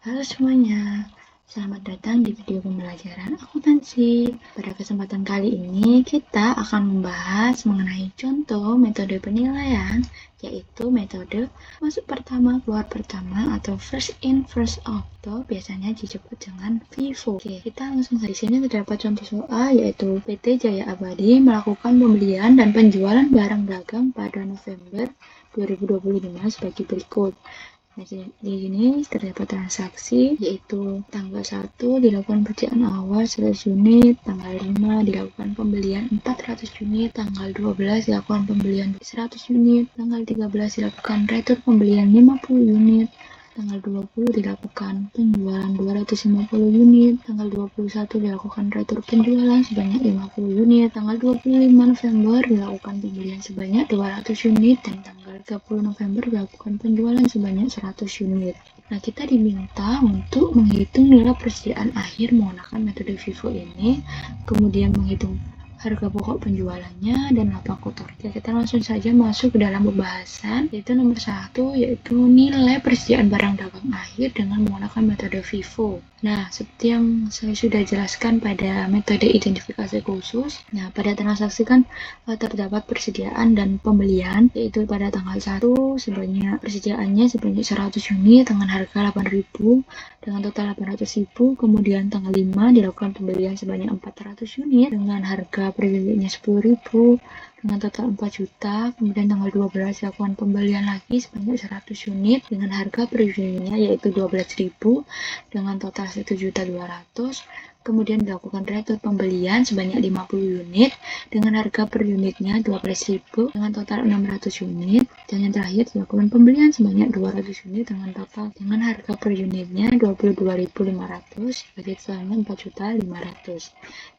Halo semuanya, selamat datang di video pembelajaran akuntansi. Pada kesempatan kali ini, kita akan membahas mengenai contoh metode penilaian, yaitu metode masuk pertama, keluar pertama, atau first in, first out, atau biasanya disebut dengan FIFO. Oke, kita langsung saja. Di sini terdapat contoh soal, yaitu PT Jaya Abadi melakukan pembelian dan penjualan barang dagang pada November 2025 sebagai berikut. Nah, di sini terdapat transaksi, yaitu tanggal 1 dilakukan pekerjaan awal 100 unit, tanggal 5 dilakukan pembelian 400 unit, tanggal 12 dilakukan pembelian 100 unit, tanggal 13 dilakukan retur pembelian 50 unit, tanggal 20 dilakukan penjualan 250 unit, tanggal 21 dilakukan retur penjualan sebanyak 50 unit, tanggal 25 November dilakukan pembelian sebanyak 200 unit, dan tanggal 30 November dilakukan penjualan sebanyak 100 unit. Nah, kita diminta untuk menghitung nilai persediaan akhir menggunakan metode FIFO ini, kemudian menghitung harga pokok penjualannya, dan laba kotor. Kita langsung saja masuk ke dalam pembahasan, yaitu nomor 1, yaitu nilai persediaan barang dagang akhir dengan menggunakan metode FIFO. Nah, seperti yang saya sudah jelaskan pada metode identifikasi khusus, nah pada transaksi kan terdapat persediaan dan pembelian, yaitu pada tanggal 1 persediaannya sebanyak 100 unit dengan harga 8.000 dengan total 800.000, kemudian tanggal 5 dilakukan pembelian sebanyak 400 unit dengan harga per unitnya 10.000 dengan total 4 juta, kemudian tanggal 12 dilakukan pembelian lagi sebanyak 100 unit dengan harga per unitnya yaitu 12.000 dengan total 1.200.000, kemudian dilakukan retur pembelian sebanyak 50 unit dengan harga per unitnya 12.000 dengan total 600 unit, dan yang terakhir dilakukan pembelian sebanyak 200 unit dengan harga per unitnya 22.500, jadi totalnya 4.500.000.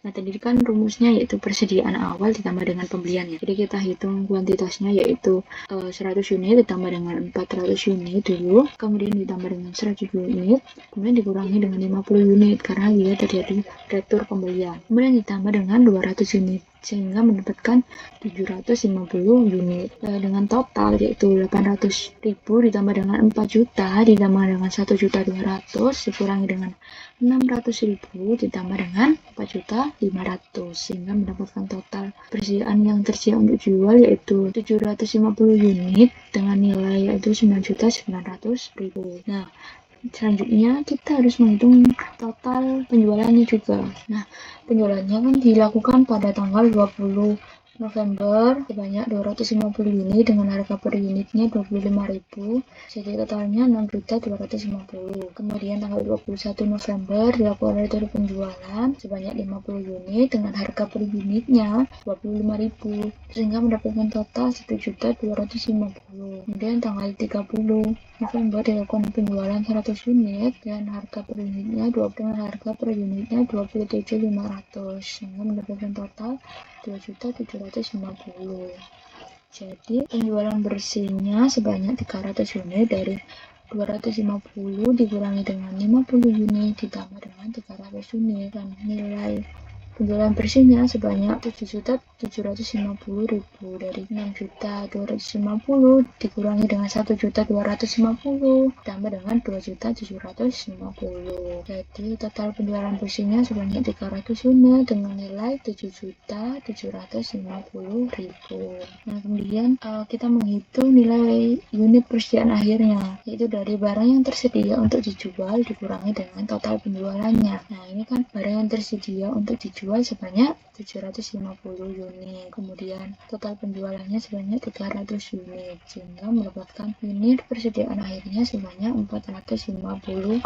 Nah, tadi kan rumusnya yaitu persediaan awal ditambah dengan pembelian ya. Jadi kita hitung kuantitasnya yaitu 100 unit ditambah dengan 400 unit dulu, kemudian ditambah dengan 100 unit, kemudian dikurangi dengan 50 unit karena dia terjadi retur pembelian. Kemudian ditambah dengan 200 unit sehingga mendapatkan 750 unit dengan total yaitu 800.000 ditambah dengan 4 juta ditambah dengan 1.200.000 dikurangi dengan 600.000 ditambah dengan 4.500.000 sehingga mendapatkan total persediaan yang tersedia untuk jual yaitu 750 unit dengan nilai yaitu 9.900.000. Nah, selanjutnya kita harus menghitung total penjualannya juga. Nah, penjualannya kan dilakukan pada tanggal 20 November sebanyak 250 unit dengan harga per unitnya 25.000, jadi totalnya 6.250. Kemudian tanggal 21 November dilakukan retur penjualan sebanyak 50 unit dengan harga per unitnya 25.000 sehingga mendapatkan total 1.250. Kemudian tanggal 30 November dilakukan penjualan 100 unit dan harga per unitnya 27.500 sehingga mendapatkan total 2.750. Jadi penjualan bersihnya sebanyak 300 unit dari 250 dikurangi dengan 50 unit ditambah dengan 300 unit, dan nilai penjualan bersihnya sebanyak 7.750.000 dari 6.250 dikurangi dengan 1.250 ditambah dengan 2.750. Jadi total penjualan bersihnya sebanyak 300 unit dengan nilai 7.750.000. Nah, kemudian kita menghitung nilai unit persediaan akhirnya, yaitu dari barang yang tersedia untuk dijual dikurangi dengan total penjualannya. Nah, ini kan barang yang tersedia untuk dijual sebanyak 750 unit, kemudian total penjualannya sebanyak 300 unit sehingga mendapatkan unit persediaan akhirnya sebanyak 450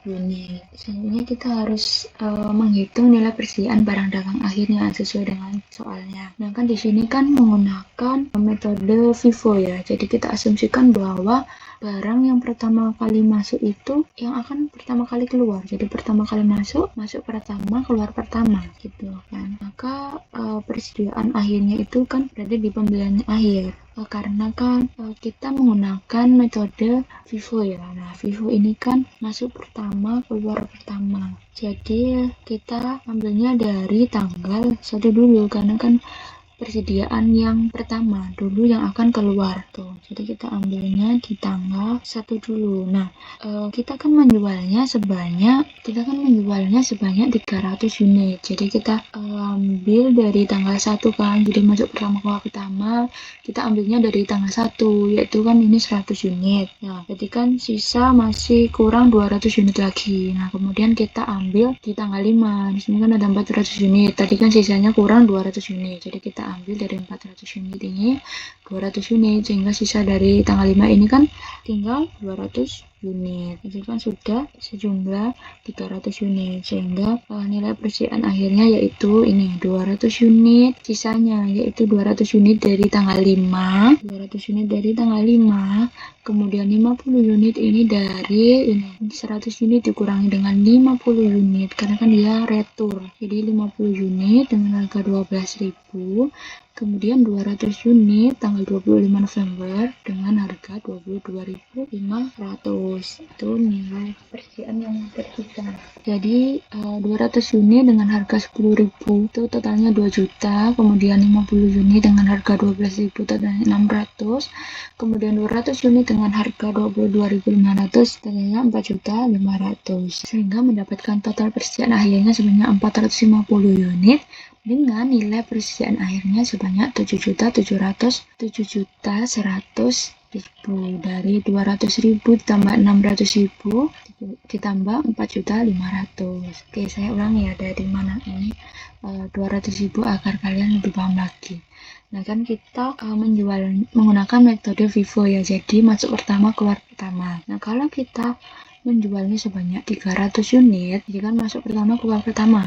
unit. Selanjutnya kita harus menghitung nilai persediaan barang dagang akhirnya sesuai dengan soalnya. Nah, kan di sini kan menggunakan metode FIFO ya. Jadi kita asumsikan bahwa barang yang pertama kali masuk itu yang akan pertama kali keluar. Jadi pertama kali masuk pertama, keluar pertama gitu kan. Maka persediaan akhirnya itu kan berada di pembelian akhir. Karena kan kita menggunakan metode FIFO ya. Nah, FIFO ini kan masuk pertama, keluar pertama. Jadi kita ambilnya dari tanggal 1 dulu karena kan persediaan yang pertama dulu yang akan keluar tuh. Jadi kita ambilnya di tanggal 1 dulu. Nah, kita kan menjualnya sebanyak 300 unit. Jadi kita ambil dari tanggal 1 kan. Jadi masuk pertama, kita ambilnya dari tanggal 1, yaitu kan ini 100 unit. Nah, jadi kan sisa masih kurang 200 unit lagi. Nah, kemudian kita ambil di tanggal 5. Di sini kan ada 400 unit. Tadi kan sisanya kurang 200 unit. Jadi kita ambil dari 400 unit ini 200 unit, sehingga sisa dari tanggal 5 ini kan tinggal 200 unit. Jadi kan sudah sejumlah 300 unit, sehingga nilai persediaan akhirnya yaitu ini 200 unit, sisanya yaitu 200 unit dari tanggal 5, kemudian 50 unit ini dari ini 100 unit dikurangi dengan 50 unit karena kan dia retur. Jadi 50 unit dengan harga 12.000, kemudian 200 unit tanggal 25 November dengan harga 22.500. Itu nilai persediaan yang tersisa. Jadi 200 unit dengan harga 10.000 itu totalnya 2 juta, kemudian 50 unit dengan harga 12.000 totalnya 600, kemudian 200 unit dengan harga 22.500 totalnya 4.500.000, sehingga mendapatkan total persediaan akhirnya sebanyak 450 unit dengan nilai persediaan akhirnya sebanyak 7.100.000 dari 200.000 ditambah 600.000 ditambah 4.500.000. Oke, saya ulangi ya dari mana ini 200.000 agar kalian lebih paham lagi. Nah, kan kita menjual menggunakan metode FIFO ya, jadi masuk pertama keluar pertama. Nah, kalau kita menjualnya sebanyak 300 unit, jadi kan masuk pertama keluar pertama.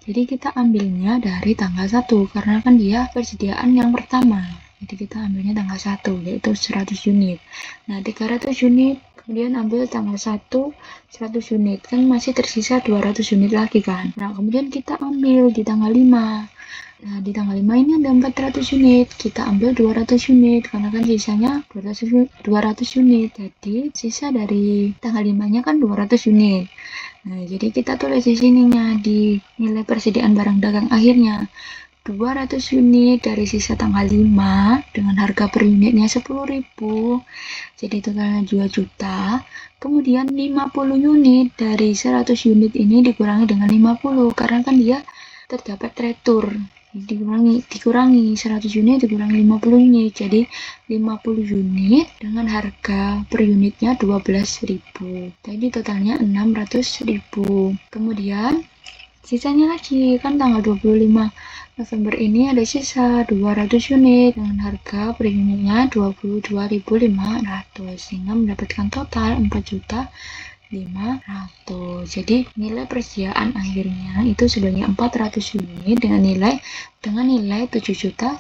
Jadi kita ambilnya dari tanggal 1 karena kan dia persediaan yang pertama. Jadi kita ambilnya tanggal 1 yaitu 100 unit. Nah, 300 unit kemudian ambil tanggal 1 100 unit, kan masih tersisa 200 unit lagi kan. Nah, kemudian kita ambil di tanggal 5. Nah, di tanggal 5 ini ada 400 unit. Kita ambil 200 unit karena kan sisanya 200 unit. Jadi sisa dari tanggal 5-nya kan 200 unit. Nah, jadi kita tulis di sininya di nilai persediaan barang dagang akhirnya 200 unit dari sisa tanggal 5 dengan harga per unitnya 10.000. Jadi totalnya 2 juta. Kemudian 50 unit dari 100 unit ini dikurangi dengan 50 karena kan dia terdapat retur. Dikurangi 100 unit dikurangi 50 unit, jadi 50 unit dengan harga per unitnya 12.000, jadi totalnya 600.000. Kemudian sisanya lagi kan tanggal 25 November ini ada sisa 200 unit dengan harga per unitnya 22.500, sehingga mendapatkan total 4.500.000. Jadi nilai persediaan akhirnya itu sebanyak 400 unit dengan nilai 7.100.000.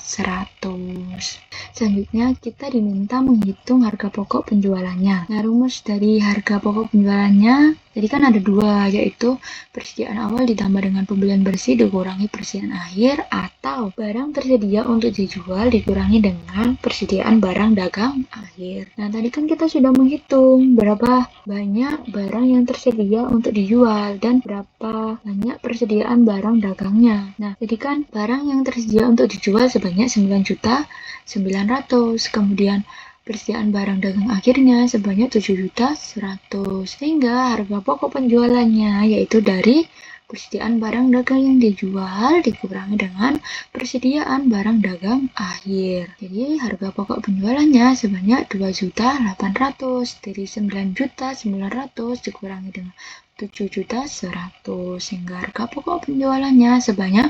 Selanjutnya kita diminta menghitung harga pokok penjualannya. Nah, rumus dari harga pokok penjualannya jadi kan ada dua, yaitu persediaan awal ditambah dengan pembelian bersih dikurangi persediaan akhir, atau barang tersedia untuk dijual dikurangi dengan persediaan barang dagang akhir. Nah, tadi kan kita sudah menghitung berapa banyak barang yang tersedia untuk dijual dan berapa banyak persediaan barang dagangnya. Nah, jadi kan barang yang tersedia untuk dijual sebanyak 9.900.000, kemudian persediaan barang dagang akhirnya sebanyak 7.100.000, sehingga harga pokok penjualannya yaitu dari persediaan barang dagang yang dijual dikurangi dengan persediaan barang dagang akhir. Jadi harga pokok penjualannya sebanyak 2.800.000 dari 9.900.000 dikurangi dengan 7.100.000, sehingga harga pokok penjualannya sebanyak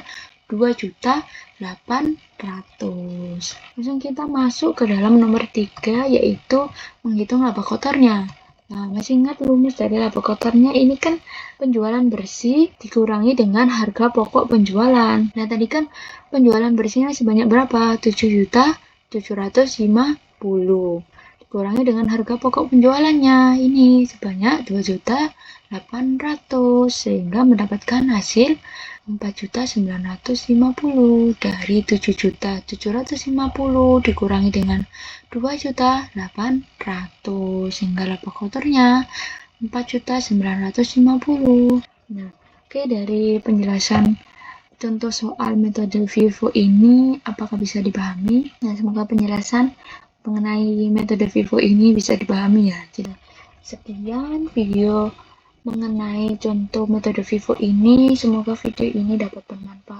2.800.000. Langsung kita masuk ke dalam nomor 3, yaitu menghitung laba kotornya. Nah, masih ingat rumus dari laba kotornya? Ini kan penjualan bersih dikurangi dengan harga pokok penjualan. Nah, tadi kan penjualan bersihnya sebanyak berapa? 7.750.000. Dikurangi dengan harga pokok penjualannya ini sebanyak 2.800.000, sehingga mendapatkan hasil 4.950.000 dari 7.750.000 dikurangi dengan 2.800.000, sehingga laba kotornya 4.950.000. Nah, oke, dari penjelasan contoh soal metode Vivo ini apakah bisa dipahami? Nah, semoga penjelasan mengenai metode Vivo ini bisa dipahami ya. Jadi, sekian video mengenai contoh metode Vivo ini. Semoga video ini dapat bermanfaat.